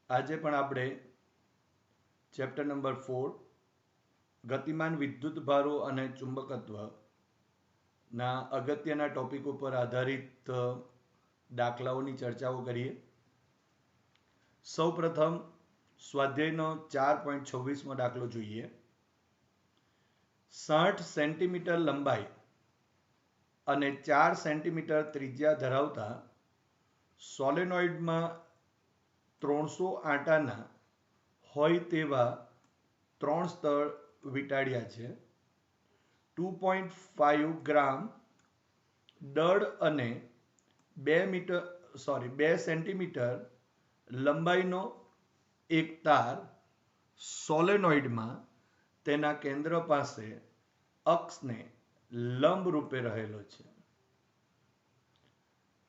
આજે પણ આપણે ચેપ્ટર નંબર 4 ગતિમાન વિદ્યુત ભારો અને ચુંબકત્વ ના અગત્યના ટોપિક ઉપર આધારિત દાખલાઓની ચર્ચાઓ કરીએ. સૌપ્રથમ સ્વાધ્યાયનો 4.26મો દાખલો જોઈએ. 60 સેન્ટીમીટર લંબાઈ અને 4 સેન્ટીમીટર ત્રિજ્યા ધરાવતા સોલેનોઇડમાં 300 આંટાના હોય તેવા 3 સ્તર વીંટાળ્યા છે. 2.5 ગ્રામ દળ અને 2 સેન્ટીમીટર લંબાઈનો એક તાર સોલેનોઇડમાં તેના કેન્દ્ર પાસે અક્ષને લંબ રૂપે રહેલો છે.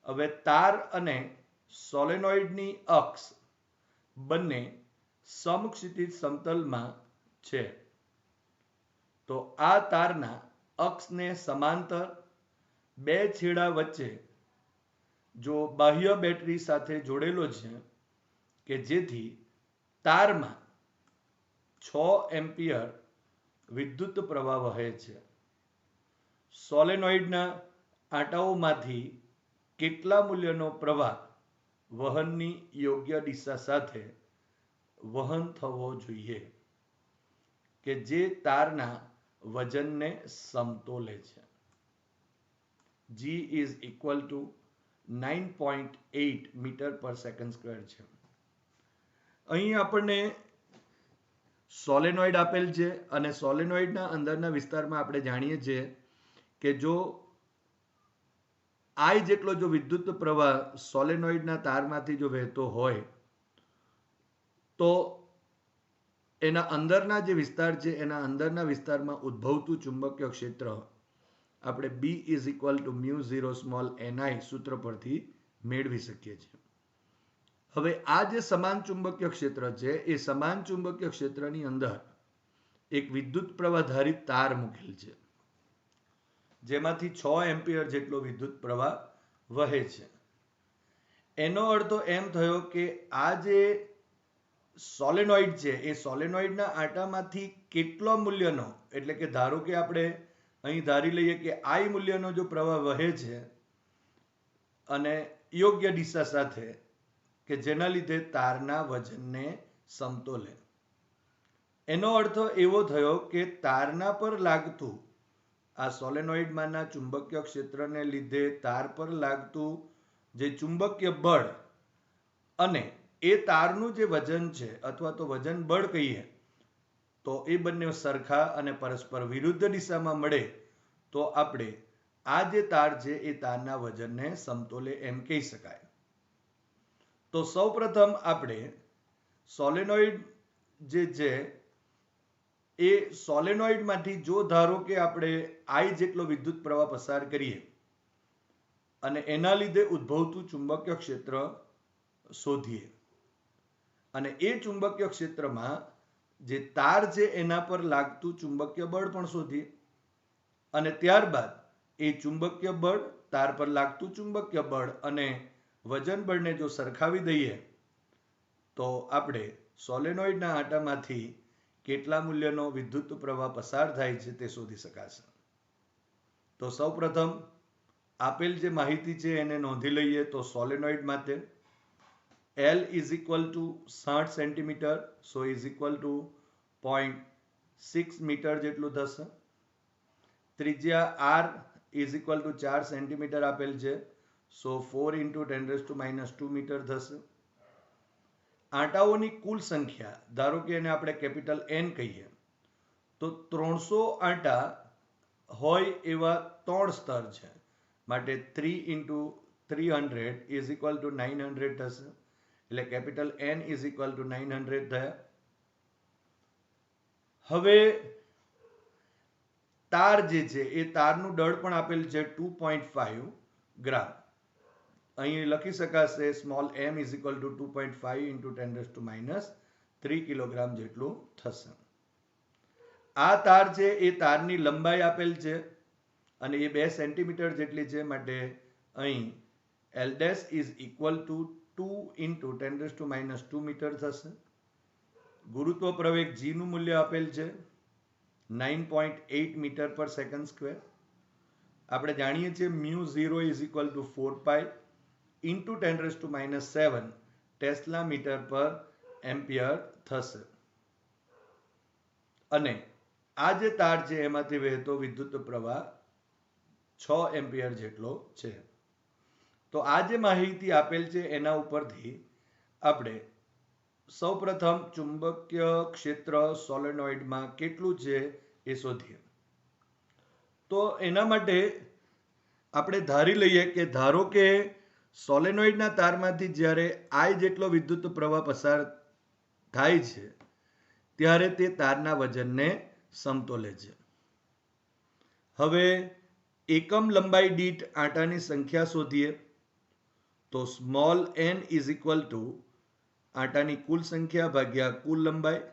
હવે તાર અને સોલેનોઇડની અક્ષ બંને સમક્ષિતિજ સમતલમાં છે. તો આ તારના અક્ષને સમાંતર બે છેડા વચ્ચે જો બાહ્ય બેટરી સાથે જોડેલો છે કે જેથી તારમાં 6 એમ્પિયર વિદ્યુત પ્રવાહ વહે છે. સોલેનોઇડના આંટાઓમાંથી કેટલા મૂલ્યનો પ્રવાહ વહનની યોગ્ય દિશા સાથે વહન થવો જોઈએ કે જે તારના વજનને સમતોલે છે. G is equal to 9.8 metre પર સેકન્ડ સ્ક્વેર છે. અહીં આપણને સોલેનોઇડ આપેલ છે અને સોલેનોઇડના અંદરના વિસ્તારમાં આપણે જાણીએ છીએ કે જો I જેટલો જો વિદ્યુત પ્રવાહ સોલેનોઇડના તારમાંથી જો વહેતો હોય તો એના અંદરના જે વિસ્તાર છે એના અંદરના વિસ્તારમાં ઉદ્ભવતું ચુંબકીય ક્ષેત્ર આપણે B is equal to μ0 small ni સૂત્ર પરથી મેળવી શકીએ છીએ. હવે આ જે સમાન ચુંબકીય ક્ષેત્ર છે એ સમાન ચુંબકીય ક્ષેત્રની અંદર એક વિદ્યુત પ્રવાહ ધારિત તાર મૂકેલ છે જેમાંથી 6 એમ્પિયર જેટલો વિદ્યુત પ્રવાહ વહે છે. એનો અર્થ એમ થયો કે આ જે સોલેનોઇડ છે એ સોલેનોઇડના આંટામાંથી કેટલો મૂલ્યનો, એટલે કે ધારો કે આપણે અહીં ધારી લઈએ કે I મૂલ્યનો જો પ્રવાહ વહે છે અને યોગ્ય દિશા સાથે કે જેના લીધે તારના વજનને સમતોલે. એનો અર્થ એવો થયો કે તારના પર લાગતું આ સોલેનોઇડમાંના ચુંબકીય ક્ષેત્રને લીધે તાર પર લાગતું જે ચુંબકીય બળ અને એ તારનું જે વજન છે અથવા તો વજન બળ કહીએ તો એ બંને સરખા અને પરસ્પર વિરુદ્ધ દિશામાં મળે તો આપણે આ જે તાર છે એ તારના વજનને સમતોલે એમ કહી શકાય. તો સૌપ્રથમ આપણે સોલેનોઇડ જે છે એ સોલેનોઇડમાંથી જો ધારો કે આપણે I જેટલો વિદ્યુત પ્રવાહ પસાર કરીએ અને એના લીધે ઉદ્ભવતું ચુંબકીય ક્ષેત્ર શોધીએ અને એ ચુંબકીય ક્ષેત્રમાં જે તાર છે એના પર લાગતું ચુંબકીય બળ પણ શોધીએ અને ત્યારબાદ એ ચુંબકીય બળ, તાર પર લાગતું ચુંબકીય બળ અને વજન બળને જો સરખાવી દઈએ તો આપણે સોલેનોઇડના આંટામાંથી કેટલા મૂલ્યનો વિદ્યુત પ્રવાહ પસાર થાય છે તે શોધી શકાશે. તો સૌપ્રથમ આપેલ જે માહિતી છે એને નોંધી લઈએ. તો સોલેનોઇડ માટે L is equal to 60 centimetre, so is equal to 0.6 metre જેટલું થશે. ત્રિજ્યા R is equal to 4 centimetre આપેલ છે, સો 4 ઇન્ટુ 10⁻² મીટર થશે. આંટાઓની કુલ સંખ્યા ધારો કે એને આપણે કેપિટલ N કહીએ તો 300 આંટા હોય એવા 3 સ્તર છે માટે 3 ઇન્ટુ 300 ઇઝ ઇક્વલ ટુ 900 થશે. એટલે capital N is equal two 900 થયા. હવે તાર જે છે એ તારનું દળ પણ આપેલ છે 2.5 ગ્રામ. અહીં લખી શકાશે small m is equal two 2.5 into 10⁻³ kilogram જેટલું થશે. આ તાર છે એ તારની લંબાઈ આપેલ છે અને એ 2 સેન્ટીમીટર જેટલી છે માટે અહીં L' is equal to 2 into 10⁻² metre થશે. ગુરુત્વ પ્રવેગ g નું મૂલ્ય આપેલ છે 9.8 મીટર પર સેકન્ડ સ્ક્વેર. આપણે જાણીએ છીએ μ0 is equal to 4 pi into 10⁻7 tesla metre per ampere થશે. અને આ જે તાર છે એમાંથી વહેતો વિદ્યુત પ્રવાહ 6 એમ્પિયર જેટલો છે. તો આ જે માહિતી આપેલ છે એના ઉપરથી આપણે સૌપ્રથમ ચુંબકીય ક્ષેત્ર સોલેનોઇડમાં કેટલું છે એ શોધીએ. તો એના માટે આપણે ધારી લઈએ કે ધારો કે સોલેનોઇડના તારમાંથી જ્યારે I જેટલો વિદ્યુત પ્રવાહ પસાર થાય છે ત્યારે તે તારના વજનને સમતોલે છે. હવે એકમ લંબાઈ દીઠ આંટાની સંખ્યા શોધીએ. તો small n is equal to આંટાની કુલ સંખ્યા ભાગ્યા કુલ લંબાઈ.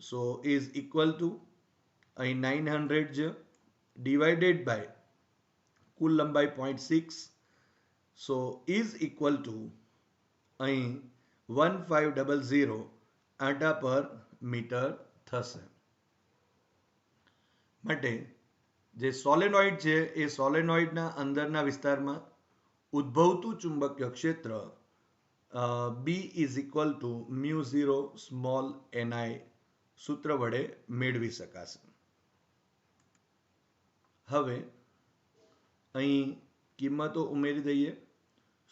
સો ઇઝ ઇક્વલ ટુ અહીં 900 છે ડિવાઇડેડ બાય કુલ લંબાઈ 0.6. સો ઇઝ ઇક્વલ ટુ અહીં 1500 આંટા પર મીટર થશે. માટે જે સોલેનોઇડ છે એ સોલેનોઇડના અંદરના વિસ્તારમાં ઉદ્ભવતું ચુંબકીય ક્ષેત્ર B is equal to μ0 small ni સૂત્ર વડે મેળવી શકાશે. હવે અહીં કિંમતો ઉમેરી દઈએ.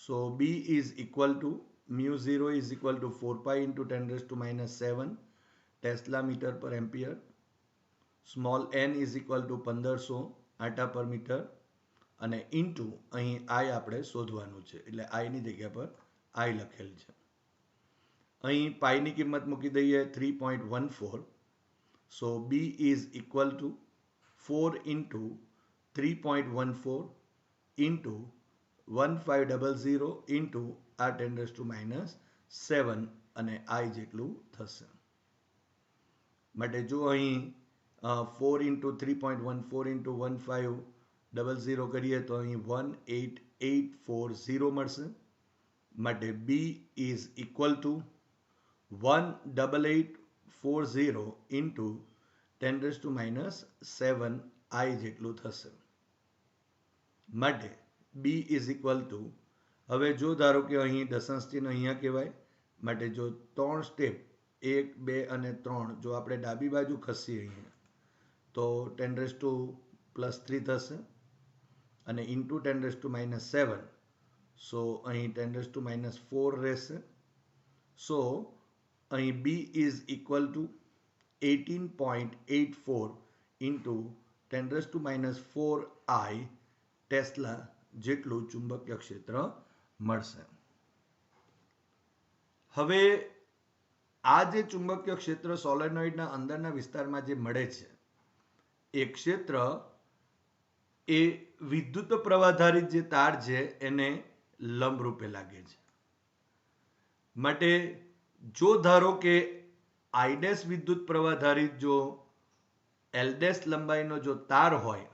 So B is equal to μ0 is equal to 4 pi into 10⁻7 tesla metre per ampere. Small n is equal to 1500 આંટા પર મીટર અને ઇન્ટુ અહીં I આપણે શોધવાનું છે એટલે I ની જગ્યા પર I લખેલ છે. અહીં પાઈની કિંમત મૂકી દઈએ 3.14. સો B is equal to 4 into 3.14 into 1500 into આ 10⁻7 અને I જેટલું થશે. માટે જો અહીં 4 ઇન્ટુ 3.14 ઇન્ટુ 1500 કરીએ તો અહીં 18840 મળશે. માટે B is equal two 18840 into 10⁻7 I જેટલું થશે. માટે B ઇઝ ઇક્વલ ટુ હવે જો ધારો કે અહીં દશાંશ ચિહ્ન અહીંયા કહેવાય માટે જો 3 સ્ટેપ 1 2 અને 3 જો આપણે ડાબી બાજુ ખસીએ અહીંયા તો 10⁻3 થશે અને ઇન્ટુ 10⁻7 સો અહીં 10⁻4 રહેશે. સો અહીં B is equal two 18.84 into 10⁻4 I tesla જેટલું ચુંબકીય ક્ષેત્ર મળશે. હવે આ જે ચુંબકીય ક્ષેત્ર સોલેનોઇડના અંદરના વિસ્તારમાં જે મળે છે એ ક્ષેત્ર એ વિદ્યુત પ્રવાહધારિત જે તાર છે એને લંબરૂપે લાગે છે. માટે જો ધારો કે I ડેશ વિદ્યુત પ્રવાહધારિત જો L ડેશ લંબાઈનો જો તાર હોય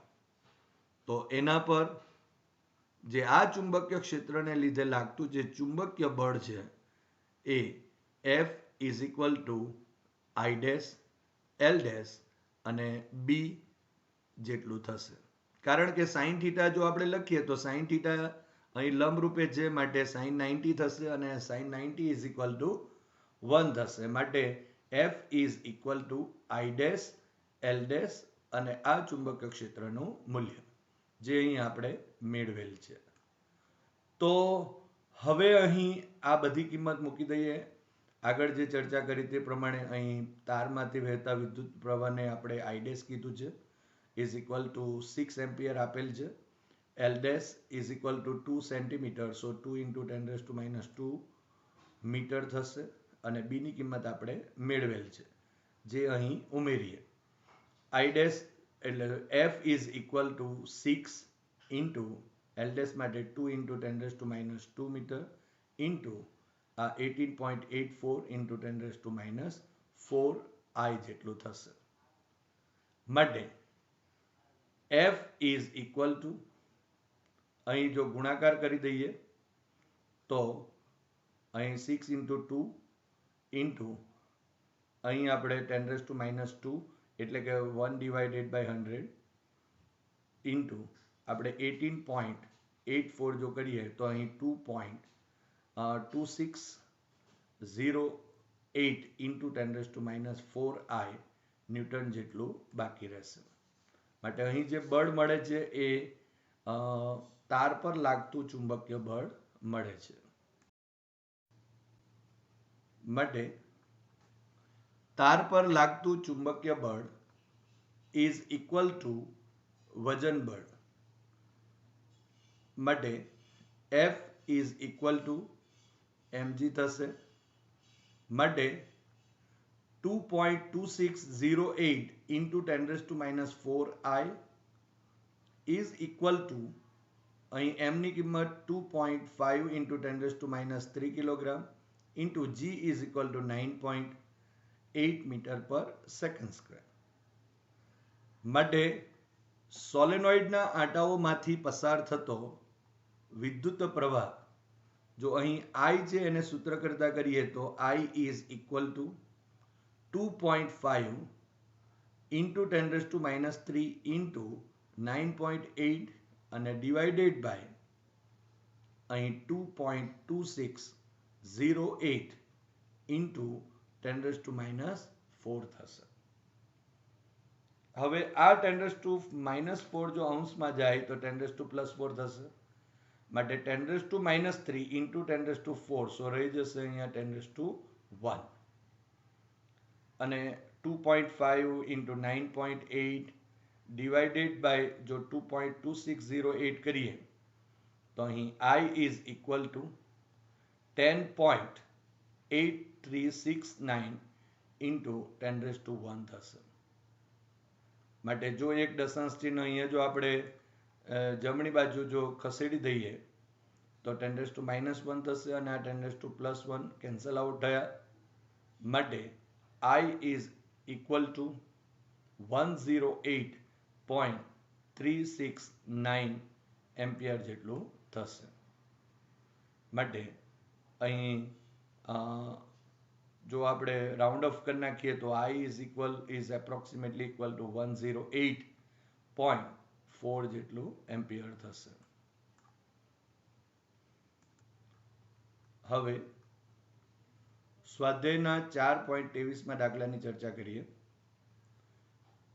તો એના પર જે આ ચુંબકીય ક્ષેત્રને લીધે લાગતું જે ચુંબકીય બળ છે એ F is equal two I dash L dash અને B જેટલું થશે. કારણ કે સાઇન થીટા જો આપણે લખીએ તો સાઇન થીટા અહીં લંબ રૂપે છે માટે સાઇન 90 થશે અને સાઇન 90 ઇઝ ઇક્વલ ટુ 1 થશે. માટે F is equal two I dash L dash અને આ ચુંબકીય ક્ષેત્રનું મૂલ્ય જે અહીં આપણે મેળવેલ છે. તો હવે અહીં આ બધી કિંમત મૂકી દઈએ. આગળ જે ચર્ચા કરી તે પ્રમાણે અહીં તારમાંથી વહેતા વિદ્યુત પ્રવાહને આપણે I ડેશ કીધું છે ઇઝ ઇક્વલ ટુ 6 એમ્પિયર આપેલ છે. L dash is equal to 2 centimetre so 2 into 10⁻2 metre થશે અને B ની કિંમત આપણે મેળવેલ છે જે અહીં ઉમેરીએ. I ડેશ એટલે F is equal two 6 into L dash માટે 2 ઇન્ટુ 10⁻2 મીટર ઇન્ટુ આ 18.84 ઇન્ટુ 10⁻4 I જેટલું થશે. માટે F ઇઝ ઇક્વલ ટુ અહીં જો ગુણાકાર કરી દઈએ તો અહીં 6 into 2 into અહીં આપણે 10⁻², એટલે કે 1/100 into આપણે 18.84 જો કરીએ તો અહીં 2.2608 into 10⁻⁴I ન્યૂટન જેટલું બાકી રહેશે. માટે અહીં જે બળ મળે છે એ તાર પર લાગતું ચુંબકીય બળ મળે છે. માટે તાર પર લાગતું ચુંબકીય બળ ઇઝ ઇક્વલ ટુ વજન બળ. માટે F is equal to mg થશે. માટે 2.2608 into 10⁻⁴I is equal to અહીં m ની કિંમત 2.5 into 10⁻³ kilogram into g is equal to 9.8 metre પર સેકન્ડ સ્ક્વેર. માટે સોલેનોઇડના આંટાઓમાંથી પસાર થતો વિદ્યુત પ્રવાહ જો અહીં I છે એને સૂત્ર કરતા કરીએ તો I is equal to 2.5 into 10⁻³ into 9.8 અને divided by અહીં 2.2608 into 10⁻⁴ થશે. હવે આ 10⁻⁴ જો અંશમાં જાય તો 10⁻+4 થશે. માટે 10⁻³ into 10⁻⁴, સો રહી જશે અહીંયા 10⁻1 અને 2.5 into 9.8 divided by જો 2.2608 કરીએ તો અહીં I is equal to 10.8369 into 10⁻1 થશે. માટે જો એક દશાંશ ચિહ્ન અહીંયા જો આપણે જમણી બાજુ જો ખસેડી દઈએ તો 10⁻⁻1 થશે અને આ 10⁻+1 કેન્સલ આઉટ થયા. માટે I is equal to 108.369 ampere જેટલું થશે. માટે અહીં જો આપણે રાઉન્ડ ઓફ કરી નાખીએ તો I is approximately equal to 108.4 જેટલું એમ્પિયર થશે. હવે સ્વાધ્યાયના 4.23માં દાખલાની ચર્ચા કરીએ.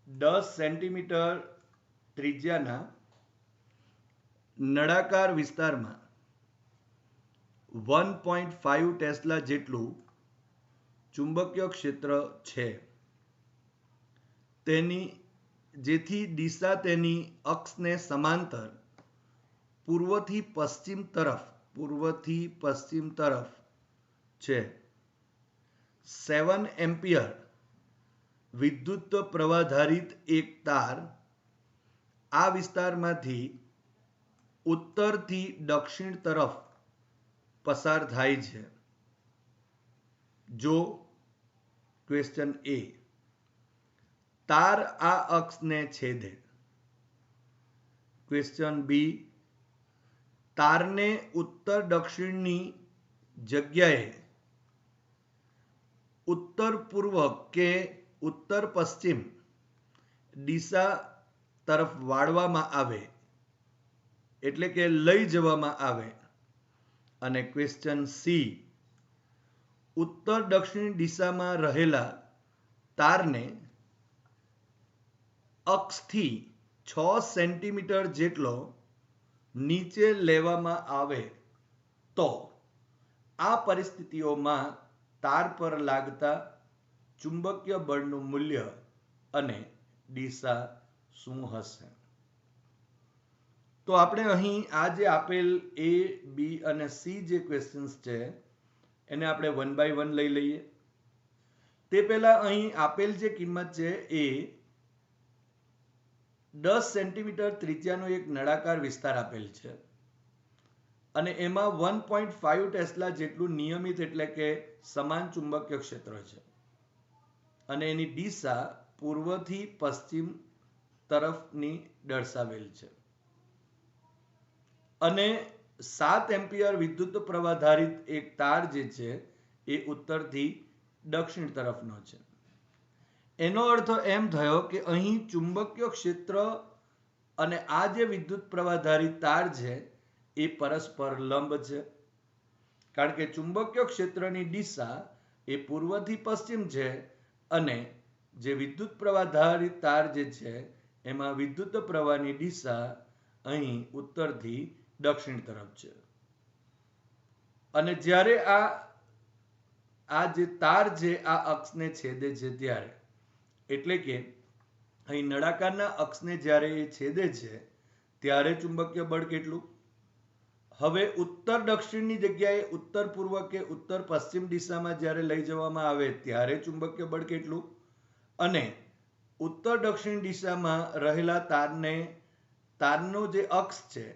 10 સેન્ટીમીટર ત્રિજ્યાના નળાકાર વિસ્તારમાં 1.5 ટેસ્લા જેટલું ચુંબકીય ક્ષેત્ર છે. તેની જેથી દિશા તેની અક્ષને સમાંતર પૂર્વથી પશ્ચિમ તરફ છે. 7 એમ્પિયર વિદ્યુત પ્રવાહધારિત એક તાર આ વિસ્તારમાંથી ઉત્તરથી દક્ષિણ તરફ પસાર થાય છે. જો ક્વેશ્ચન A તાર આ અક્ષને છેદે. ક્વેશ્ચન B તારને ઉત્તર દક્ષિણની જગ્યાએ ઉત્તર પૂર્વ કે ઉત્તર પશ્ચિમ દિશા તરફ વાળવામાં આવે એટલે કે લઈ જવામાં આવે. અને ક્વેશ્ચન C ઉત્તર દક્ષિણ દિશામાં રહેલા તારને અક્ષથી 6 સેન્ટીમીટર જેટલો નીચે લેવામાં આવે તો આ પરિસ્થિતિઓમાં તાર પર લાગતા ચુંબકીય બળનું મૂલ્ય અને દિશા શું હશે? તો આપણે અહીં આ જે આપેલ A, B અને C જે ક્વેશ્ચન્સ છે એને આપણે 1 by 1 લઈ લઈએ. તે પહેલા અહીં આપેલ જે કિંમત છે એ 10 સેન્ટીમીટર ત્રિજ્યાનો એક નળાકાર વિસ્તાર આપેલ છે અને એમાં 1.5 ટેસ્લા જેટલું નિયમિત એટલે કે સમાન ચુંબકીય ક્ષેત્ર છે અને એની દિશા પૂર્વથી પશ્ચિમ તરફની દર્શાવેલ છે. અને 7 એમ્પિયર વિદ્યુત પ્રવાહ ધારિત એક તાર જે છે એ ઉત્તરથી દક્ષિણ તરફનો છે. એનો અર્થ એમ થયો કે અહીં ચુંબકીય ક્ષેત્ર અને આ જે વિદ્યુત પ્રવાહ ધારિત તાર છે એ પરસ્પર લંબ છે. કારણ કે ચુંબકીય ક્ષેત્રની દિશા એ પૂર્વથી પશ્ચિમ છે અને જે વિદ્યુત પ્રવાહ ધારિત તાર જે છે એમાં વિદ્યુત પ્રવાહની દિશા અહીં ઉત્તરથી દક્ષિણ તરફ છે. અને જ્યારે આ જે તાર છે આ અક્ષને છેદે છે ત્યારે, એટલે કે અહીં નળાકારના અક્ષને જ્યારે એ છેદે છે ત્યારે ચુંબકીય બળ કેટલું? હવે ઉત્તર દક્ષિણની જગ્યાએ ઉત્તર પૂર્વ કે ઉત્તર પશ્ચિમ દિશામાં જ્યારે લઈ જવામાં આવે ત્યારે ચુંબકીય બળ કેટલું? અને ઉત્તર દક્ષિણ દિશામાં રહેલા તારનો જે અક્ષ છે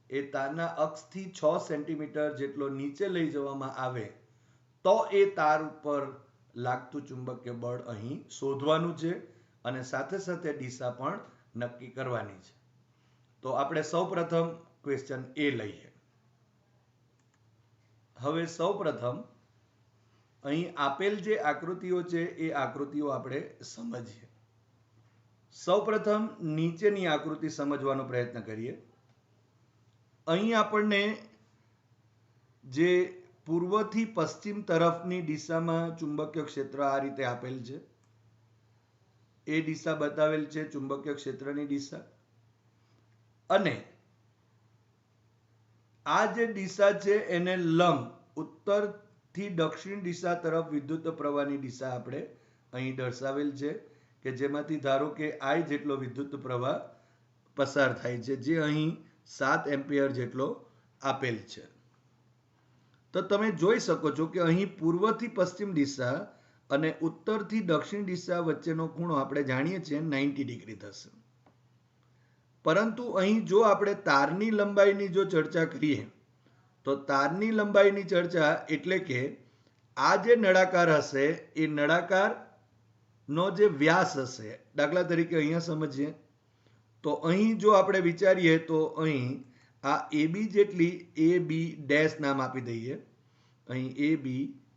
એ તારના અક્ષથી 6 સેન્ટીમીટર જેટલો નીચે લઈ જવામાં આવે તો એ તાર ઉપર લાગતું ચુંબકીય બળ અહીં શોધવાનું છે અને સાથે સાથે દિશા પણ નક્કી કરવાની છે. તો આપણે સૌપ્રથમ ક્વેશ્ચન એ લઈએ. હવે સૌપ્રથમ અહીં આપેલ જે આકૃતિઓ છે એ આકૃતિઓ આપણે સમજીએ. સૌપ્રથમ નીચેની આકૃતિ સમજવાનો પ્રયત્ન કરીએ. અહીં આપણને જે પૂર્વથી પશ્ચિમ તરફની દિશામાં ચુંબકીય ક્ષેત્ર આ રીતે આપેલ છે. એ દિશા બતાવેલ છે ચુંબકીય ક્ષેત્રની દિશા. અને આ જે દિશા છે એને લંબ ઉત્તરથી દક્ષિણ દિશા તરફ વિદ્યુત પ્રવાહની દિશા આપણે અહીં દર્શાવેલ છે કે જેમાંથી ધારો કે I જેટલો વિદ્યુત પ્રવાહ પસાર થાય છે જે અહીં 7 એમ્પિયર જેટલો આપેલ છે. તો તમે જોઈ શકો છો કે અહીં પૂર્વથી પશ્ચિમ દિશા અને ઉત્તરથી દક્ષિણ દિશા વચ્ચેનો ખૂણો આપણે જાણીએ છીએ 90 ડિગ્રી થશે. પરંતુ અહીં જો આપણે તારની લંબાઈની જો ચર્ચા કરીએ તો તારની લંબાઈની ચર્ચા એટલે કે આ જે નળાકાર હશે એ નળાકારનો જે વ્યાસ હશે, દાખલા તરીકે અહીંયા સમજીએ તો અહીં જો આપણે વિચારીએ તો અહીં આ AB જેટલી AB ડેશ નામ આપી દઈએ. અહીં AB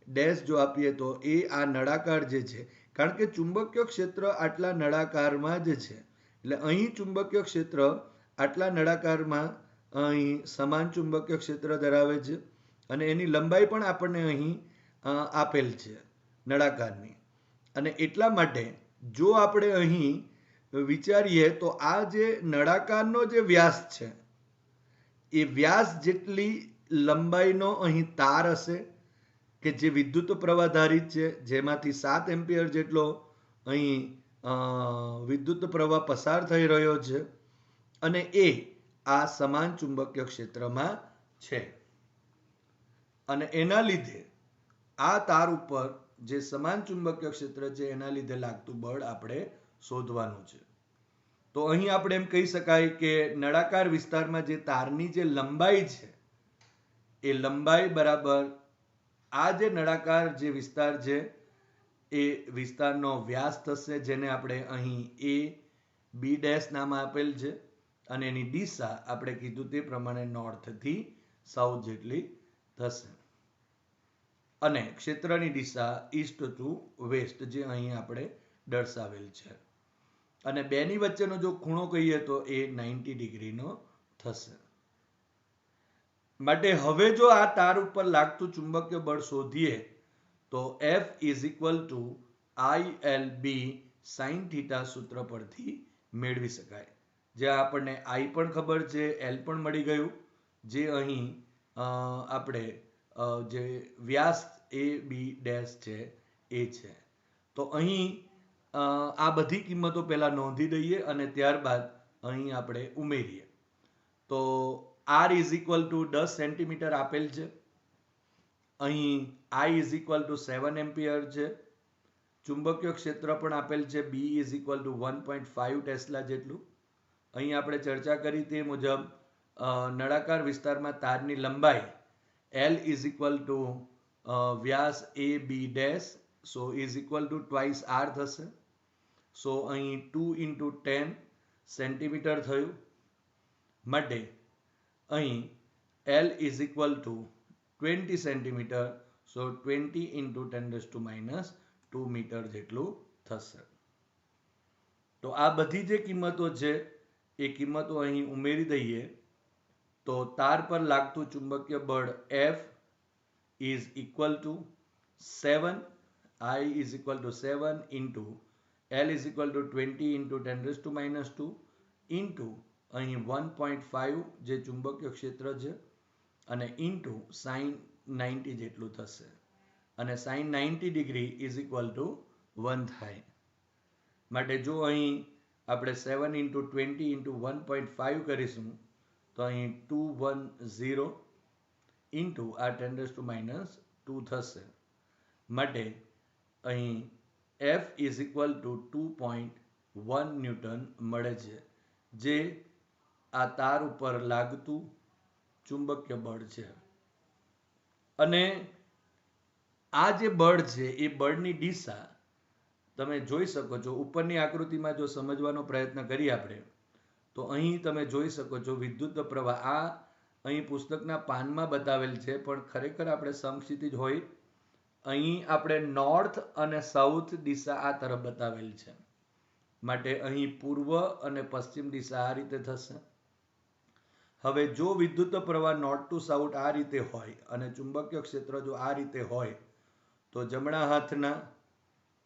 ડેશ જો આપીએ તો એ આ નળાકાર જે છે, કારણ કે ચુંબકીય ક્ષેત્ર આટલા નળાકારમાં જ છે એટલે અહીં ચુંબકીય ક્ષેત્ર આટલા નળાકારમાં અહીં સમાન ચુંબકીય ક્ષેત્ર ધરાવે છે અને એની લંબાઈ પણ આપણને અહીં આપેલ છે નળાકારની. અને એટલા માટે જો આપણે અહીં વિચારીએ તો આ જે નળાકારનો જે વ્યાસ છે એ વ્યાસ જેટલી લંબાઈનો અહીં તાર હશે કે જે વિદ્યુત પ્રવાહ ધારિત છે, જેમાંથી 7 એમ્પિયર જેટલો અહીં વિદ્યુત પ્રવાહ પસાર થઈ રહ્યો છે અને એ આ સમાન ચુંબકીય ક્ષેત્રમાં છે. અને એના લીધે આ તાર ઉપર જે સમાન ચુંબકીય ક્ષેત્ર છે એના લીધે લાગતું બળ આપણે શોધવાનું છે. તો અહીં આપણે એમ કહી શકાય કે નળાકાર વિસ્તારમાં જે તારની જે લંબાઈ છે એ લંબાઈ બરાબર આ જે નળાકાર જે વિસ્તાર છે એ વિસ્તારનો વ્યાસ થશે, જેને આપણે અહીં AB ડેશ નામ આપેલ છે અને એની દિશા આપણે કીધું તે પ્રમાણે નોર્થથી સાઉથ જેટલી થશે અને ક્ષેત્રની દિશા ઈસ્ટ ટુ વેસ્ટ જે અહીં આપણે દર્શાવેલ છે. અને બેની વચ્ચેનો જો ખૂણો કહીએ તો એ 90 ડિગ્રીનો થશે. માટે હવે જો આ તાર ઉપર લાગતું ચુંબકીય બળ શોધીએ તો F is equal two ILB sin theta સૂત્ર પરથી મેળવી શકાય. જ્યાં આપણને I પણ ખબર છે, L પણ મળી ગયું, જે અહીં આપણે જે વ્યાસ AB ડેશ છે એ છે. તો અહીં આ બધી કિંમતો પહેલા નોંધી દઈએ અને ત્યારબાદ અહીં આપણે ઉમેરીએ. તો R is equal two 10 centimetre આપેલ છે. અહીં I is equal two 7 ampere છે. ચુંબકીય ક્ષેત્ર પણ આપેલ છે B is equal two 1.5 tesla જેટલું. અહીં આપણે ચર્ચા કરી તે મુજબ નળાકાર વિસ્તારમાં તારની લંબાઈ L is equal two Vyas AB dash so is equal two twice R થશે. સો અહીં 2 × 10 સેન્ટીમીટર થયું. માટે અહીં L is equal to 20 centimetre, so 20 into 10 - 2 metre જેટલું થશે. તો આ બધી જે કિંમતો છે એ કિંમતો અહીં ઉમેરી દઈએ તો તાર પર લાગતું ચુંબકીય બળ F is equal to 7, I is equal to 7 into L is equal to 20 into 10 - 2 into અહીં 1.5 જે ચુંબકીય ક્ષેત્ર છે અને ઇન્ટુ સાઇન 90 જેટલું થશે અને sine 90 degree is equal to 1 થાય. માટે જો અહીં આપણે 7 into 20 into 1.5 કરીશું તો અહીં 210 ઇન્ટુ આ 10 - 2 થશે. માટે અહીં F is equal two 2.1 newton મળે છે, જે આ તાર ઉપર લાગતું ચુંબકીય બળ છે. અને આ જે બળ છે એ બળની દિશા તમે જોઈ શકો છો. ઉપરની આકૃતિમાં જો સમજવાનો પ્રયત્ન કરીએ આપણે તો અહીં તમે જોઈ શકો છો વિદ્યુત પ્રવાહ આ અહીં પુસ્તકના પાનમાં બતાવેલ છે, પણ ખરેખર આપણે સમક્ષિતિજ હોય. અહીં આપણે નોર્થ અને સાઉથ દિશા આ તરફ બતાવેલ છે, માટે અહીં પૂર્વ અને પશ્ચિમ દિશા આ રીતે થશે. હવે જો વિદ્યુત પ્રવાહ નોર્થ ટુ સાઉથ આ રીતે હોય અને ચુંબકીય ક્ષેત્ર જો આ રીતે હોય તો જમણા હાથના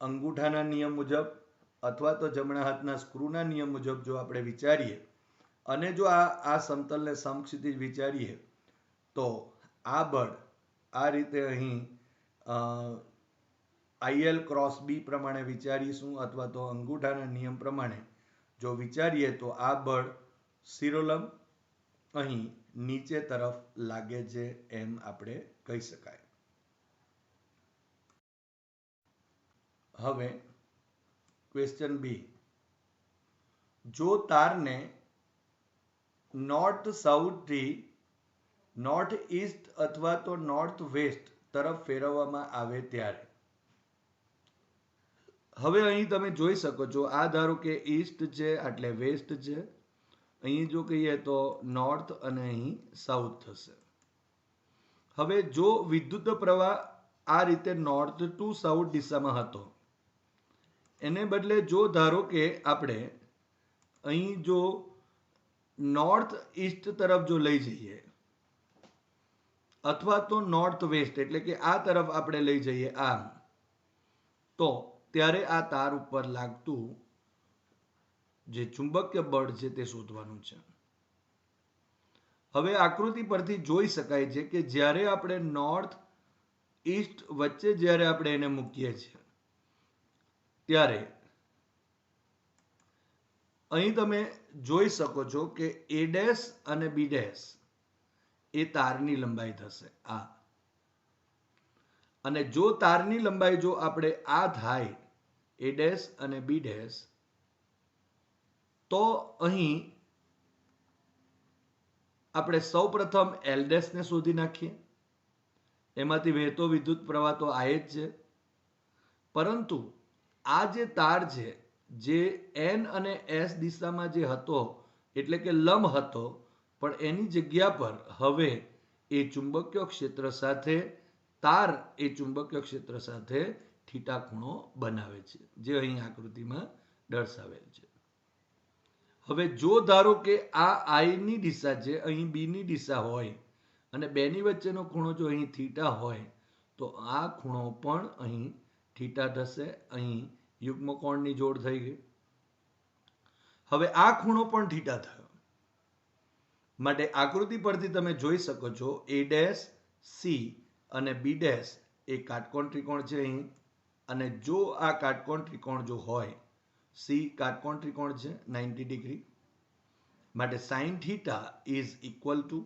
અંગૂઠાના નિયમ મુજબ અથવા તો જમણા હાથના સ્ક્રૂના નિયમ મુજબ જો આપણે વિચારીએ અને જો આ સમતલને સમક્ષિતિજ વિચારીએ તો આ બળ આ રીતે અહીં IL ક્રોસ B પ્રમાણે વિચારીશું અથવા તો અંગૂઠાના નિયમ પ્રમાણે જો વિચારીએ તો આ બળ શિરોલંબ અહીં નીચે તરફ લાગે છે એમ આપણે કહી શકાય. હવે ક્વેશ્ચન બી, જો તારને નોર્થ સાઉથ થી નોર્થ ઈસ્ટ અથવા તો નોર્થ વેસ્ટ તરફ ફેરવવામાં આવે ત્યારે. હવે અહીં તમે જોઈ શકો છો આ ધારો કે ઈસ્ટ છે એટલે વેસ્ટ છે, અહીં જો કહીએ તો નોર્થ અને અહીં સાઉથ થશે. હવે જો વિદ્યુત પ્રવાહ આ રીતે નોર્થ ટુ સાઉથ દિશામાં હતો, એને બદલે જો ધારો કે આપણે અહીં જો નોર્થ ઈસ્ટ તરફ જો લઈ જઈએ અથવા તો નોર્થ વેસ્ટ એટલે કે આ તરફ આપણે લઈ જઈએ આમ, તો ત્યારે આ તાર ઉપર લાગતું જે ચુંબકીય બળ છે તે શોધવાનું છે. હવે આકૃતિ પરથી જોઈ શકાય છે કે જ્યારે આપણે નોર્થ ઈસ્ટ વચ્ચે જ્યારે આપણે એને મૂકીએ છીએ ત્યારે અહીં તમે જોઈ શકો છો કે A ડેશ અને B ડેશ એ તારની લંબાઈ થશે આ. અને જો તારની લંબાઈ જો આપણે આ થાય A ડેશ અને B ડેશ, તો અહીં આપણે સૌપ્રથમ L ડેશ ને શોધી નાખીએ. એમાંથી વહેતો વિદ્યુત પ્રવાહ તો આ જ છે, પરંતુ આ જે તાર છે જે N અને S દિશામાં જે હતો એટલે કે લંબ હતો, પણ એની જગ્યા પર હવે એ ચુંબકીય ક્ષેત્ર સાથે તાર એ ચુંબકીય ક્ષેત્ર સાથે થીટા ખૂણો બનાવે છે, જે અહીં આકૃતિમાં દર્શાવેલ છે. હવે જો ધારો કે આ I ની દિશા છે, અહીં B ની દિશા હોય અને બેની વચ્ચેનો ખૂણો જો અહીં થીટા હોય તો આ ખૂણો પણ અહીં થીટા થશે. અહીં યુગ્મ કોણની જોડ થઈ ગઈ. હવે આ ખૂણો પણ થીટા થયો, માટે આકૃતિ પરથી તમે જોઈ શકો છો A ડેશ C અને B ડેશ એ કાટકોણ ત્રિકોણ છે અહીં. અને જો આ કાટકોણ ત્રિકોણ જો હોય, C કાટકોણ ત્રિકોણ છે 90 ડિગ્રી, માટે sine theta is equal to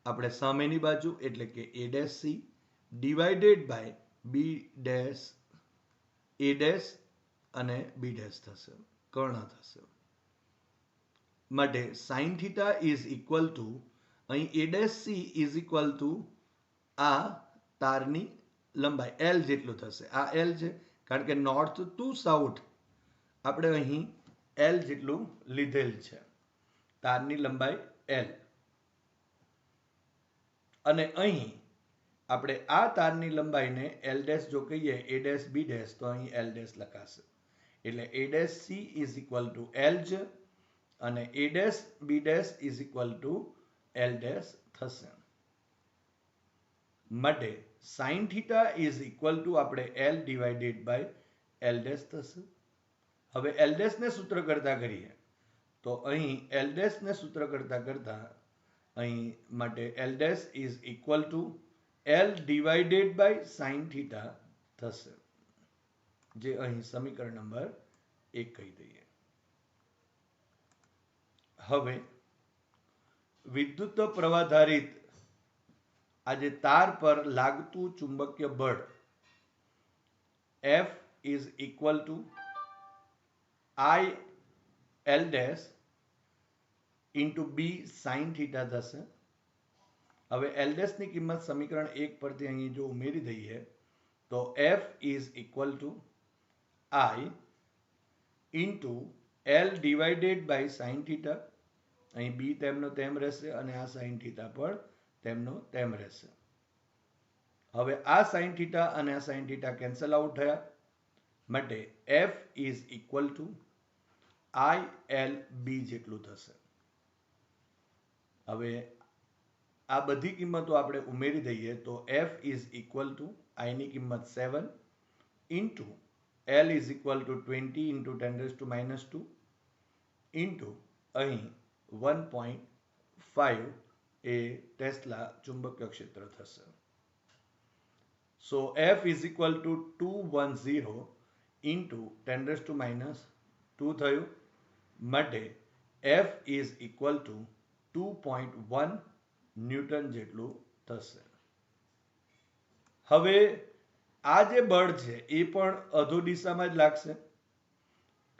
આપણે સામેની બાજુ એટલે કે A dash C divided by B dash A dash અને B ડેશ થશે, કર્ણ થશે. માટે sine theta is equal to અહીં A dash C is equal to આ તારની લંબાઈ L જેટલું થશે. આ L છે કારણ કે નોર્થ ટુ સાઉથ આપણે અહીં L જેટલું લીધેલ છે, તારની લંબાઈ L. અને અહીં આપણે આ તારની લંબાઈને એલ ડેશ જો કહીએ એ ડેશ બી ડેશ તો અહીં એલ ડેશ લખાશે એટલે A dash C is equal to L જ અને A dash B dash is equal to L dash થશે માટે sine theta is equal to આપણે L divided by L dash થશે હવે એલ ડેશ ને સૂત્ર કરતા કરીએ તો અહીં એલ ડેશ ને સૂત્ર કરતા અહીં માટે L dash is equal to L divided by sine theta થશે જે અહીં સમીકરણ નંબર 1 કહી દઈએ હવે વિદ્યુત પ્રવાધારિત આજે તાર પર લાગતું ચુંબકીય બળ F is equal to I L dash into B sin theta થશે હવે L dash ની કિંમત સમીકરણ 1 પરથી અહીં જો ઉમેરી દઈએ તો F is equal to I into L divided by sin theta અહીં B તેમનો તેમ રહેશે અને આ sin theta પર તેમનો તેમ રહેશે હવે આ sin theta અને આ sin theta કેન્સલ આઉટ થયા માટે F is equal to ILB જેટલું થશે હવે આ બધી કિંમતો આપણે ઉમેરી દઈએ તો F is equal to I ની કિંમત 7 into L is equal to 20 into 10 raised to minus 2 into અહીં 1.5 એ ટેસ્લા ચુંબકીય ક્ષેત્ર થશે so F is equal to 210 into 10 raised to minus 2 થયું માટે F is equal to 2.1 newton જેટલું થશે હવે આ જે બળ છે એ પણ અધો દિશામાં જ લાગશે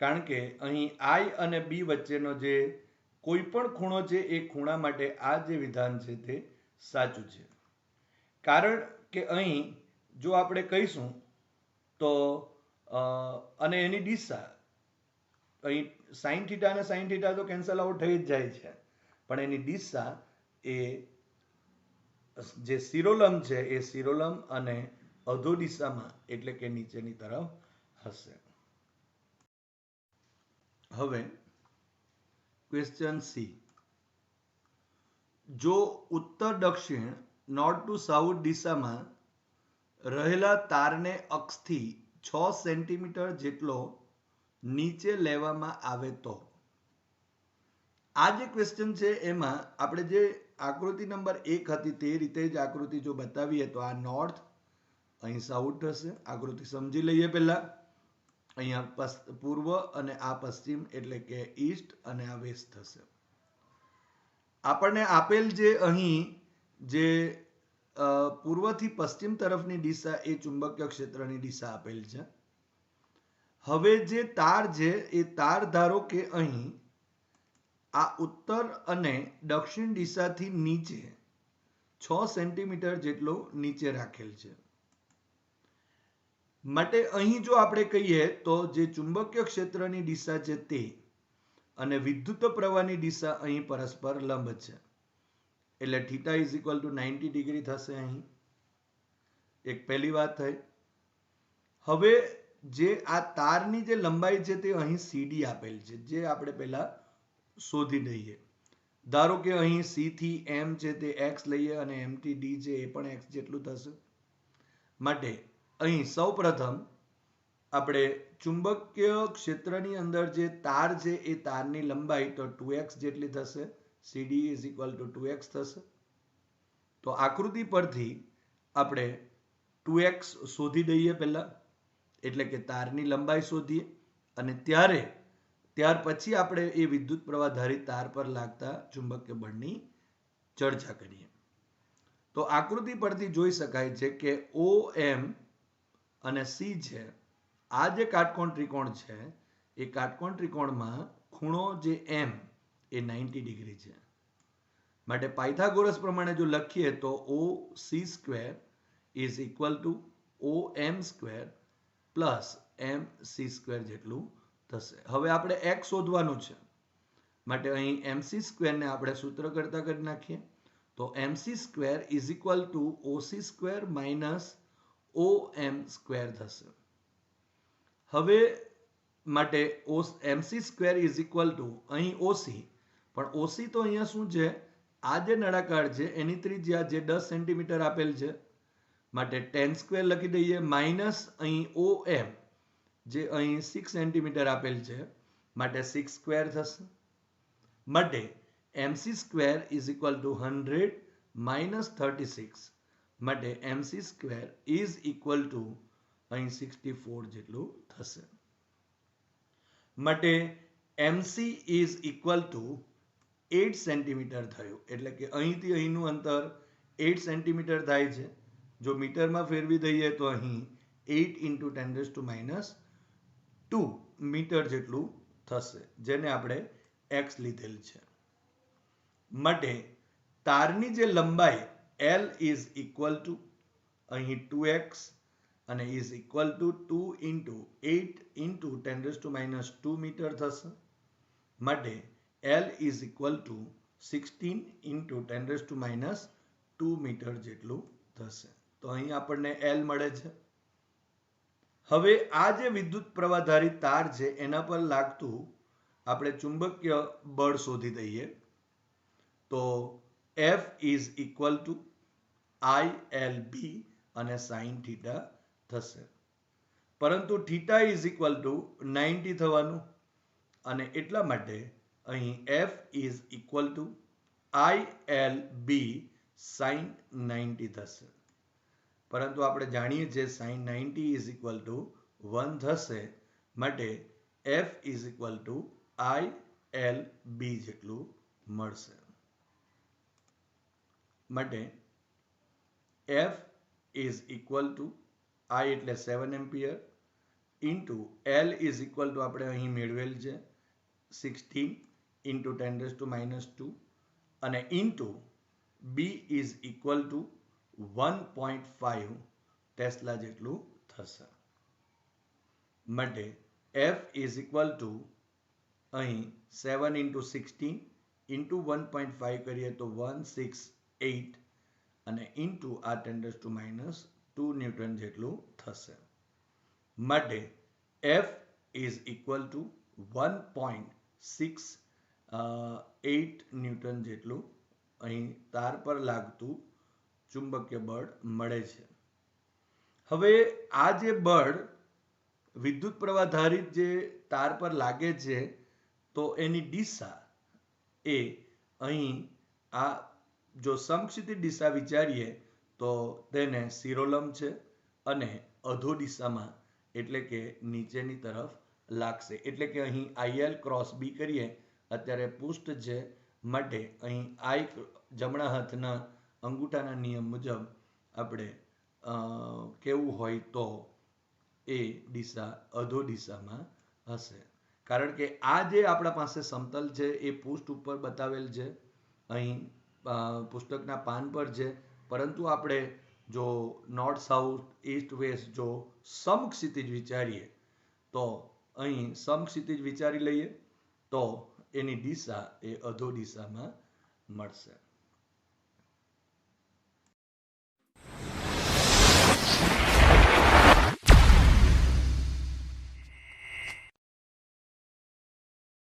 કારણ કે અહીં I અને B વચ્ચેનો જે કોઈ પણ ખૂણો છે એ ખૂણા માટે આ જે વિધાન છે તે સાચું છે કારણ કે અહીં જો આપણે કહીશું તો અને એની દિશા અહીં સાઇન થીટા અને સાઇન થીટા તો કેન્સલ આઉટ થઈ જ જાય છે પણ એની દિશા એ જે શિરોલંબ છે એ શિરોલંબ અને અધો દિશામાં એટલે કે નીચેની તરફ હશે હવે ક્વેશ્ચન સી જો ઉત્તર દક્ષિણ નોર્થ ટુ સાઉથ દિશામાં રહેલા તારને અક્ષથી 6 સેન્ટીમીટર જેટલો નીચે લેવામાં આવે તો આ જે ક્વેશ્ચન છે એમાં આપણે જે આકૃતિ નંબર 1 હતી તે રીતે જ આકૃતિ જો બતાવીએ તો આ નોર્થ અહીં સાઉથ થશે આકૃતિ સમજી લઈએ પહેલા અહીંયા પૂર્વ અને આ પશ્ચિમ એટલે કે ઈસ્ટ અને આ વેસ્ટ થશે આપણને આપેલ જે અહીં જે પૂર્વથી પશ્ચિમ તરફની દિશા એ ચુંબકીય ક્ષેત્રની દિશા આપેલ છે હવે જે તાર છે એ તાર ધારો કે અહીં આ ઉત્તર અને દક્ષિણ દિશાથી નીચે 6 સેન્ટીમીટર જેટલો નીચે રાખેલ છે માટે અહીં જો આપણે કહીએ તો જે ચુંબકીય ક્ષેત્રની દિશા છે તે અને વિદ્યુત પ્રવાહની દિશા અહીં પરસ્પર લંબ છે એટલે theta is equal two 90 degree થશે અહીં એક પહેલી વાત થઈ હવે જે આ તારની જે લંબાઈ છે તે અહીં CD આપેલ છે જે આપણે પહેલા શોધી દઈએ ધારો કે અહીં C થી M છે તે x લઈએ અને M થી D છે એ પણ x જેટલું થશે માટે અહીં સૌપ્રથમ આપણે ચુંબકીય ક્ષેત્રની અંદર જે તાર છે એ તારની લંબાઈ તો 2x જેટલી થશે CD is equal to 2x થશે તો આકૃતિ પરથી આપણે 2x શોધી દઈએ પહેલા એટલે કે તારની લંબાઈ શોધીએ અને ત્યાર પછી આપણે એ વિદ્યુત પ્રવાહ ધારિત તાર પર લાગતા ચુંબકીય બળની ચર્ચા કરીએ તો આકૃતિ પરથી જોઈ શકાય છે કે OM અને C છે આ જે કાટકોણ ત્રિકોણ છે એ કાટકોણ ત્રિકોણમાં ખૂણો જે M એ 90 ડિગ્રી છે માટે પાયથાગોરસ પ્રમાણે જો લખીએ તો OC² is equal to OM² plus MC² જેટલું થશે હવે આપણે x શોધવાનું છે માટે અહીં MC² ને આપણે સૂત્ર કરતા કરી નાખીએ તો MC square is equal two OC square minus OM square થશે. હવે માટે MC square is equal to અહીં OC, પણ OC તો અહીંયા શું છે, આ જે નળાકાર છે એની ત્રિજ્યા જે 10 સેન્ટીમીટર આપેલ છે માટે 10 સ્ક્વેર લખી દઈએ, માઇનસ અહીં OM જે અહીં 6 સેન્ટીમીટર આપેલ છે માટે 6 સ્ક્વેર થશે. માટે MC square is equal two 100 minus 36 માટે MC square is equal to અહીં 64 જેટલું થશે. માટે MC is equal two 8 centimetre થયું, એટલે કે અહીંથી અહીંનું અંતર 8 સેન્ટીમીટર થાય છે. જો મીટરમાં ફેરવી દઈએ તો અહીં 8 ઇન્ટુ 10⁻²2 મીટર જેટલું થશે, જેને આપણે x લીધેલ છે. માટે તારની જે લંબાઈ L ઇઝ ઇક્વલ ટુ અહીં 2x અને is equal to 2 into 8 into 10⁻² metre થશે. માટે L is equal to 16 into 10⁻² metre જેટલું થશે. તો અહીં આપણને L મળે છે. હવે આ જે વિદ્યુત પ્રવાહધારી તાર છે એના પર લાગતું આપણે ચુંબકીય બળ શોધી દઈએ. તો F is equal two ILB અને sin થીટા થશે. પરંતુ થીટા ઇઝ ઇક્વલ ટુ 90 થવાનું, અને એટલા માટે અહીં F is equal two ILB sin 90 થશે. પરંતુ આપણે જાણીએ છીએ sin 90 ઇઝ ઇક્વલ ટુ 1 થશે. માટે F is equal two ILB જેટલું મળશે. માટે F is equal two I એટલે 7 ampere into L is equal to આપણે અહીં મેળવેલ છે 16 ઇન્ટુ 10⁻² અને into B is equal two 1.5 tesla જેટલું થશે. માટે F ઇઝ ઇક્વલ ટુ અહીં 7 ઇન્ટુ 16 ઇન્ટુ 1.5 કરીએ તો 168 અને ઇન્ટુ આ 10⁻² ન્યૂટન જેટલું થશે. માટે F is equal two 1.68 newton જેટલું અહીં તાર પર લાગતું ચુંબકીય બળ મળે છે. હવે આ જે બળ વિદ્યુત પ્રવાહ ધારિત જે તાર પર લાગે છે તો એની દિશા એ અહીં આ જો સમક્ષિતિજ દિશા વિચારીએ તો તેને શિરોલંબ છે અને અધો દિશામાં એટલે કે નીચેની તરફ લાગશે. એટલે કે અહીં IL ક્રોસ B કરીએ, અત્યારે પૃષ્ઠ છે માટે અહીં I જમણા હાથના અંગૂઠાના નિયમ મુજબ આપણે કેવું હોય તો એ દિશા અધો દિશામાં હશે. કારણ કે આ જે આપણા પાસે સમતલ છે એ પૃષ્ઠ ઉપર બતાવેલ છે, અહીં પુસ્તકના પાન પર છે. પરંતુ આપણે જો નોર્થ સાઉથ ઈસ્ટ વેસ્ટ જો સમક્ષિતિજ વિચારીએ તો અહીં સમક્ષિતિજ વિચારી લઈએ તો એની દિશા એ અધો દિશામાં મળશે.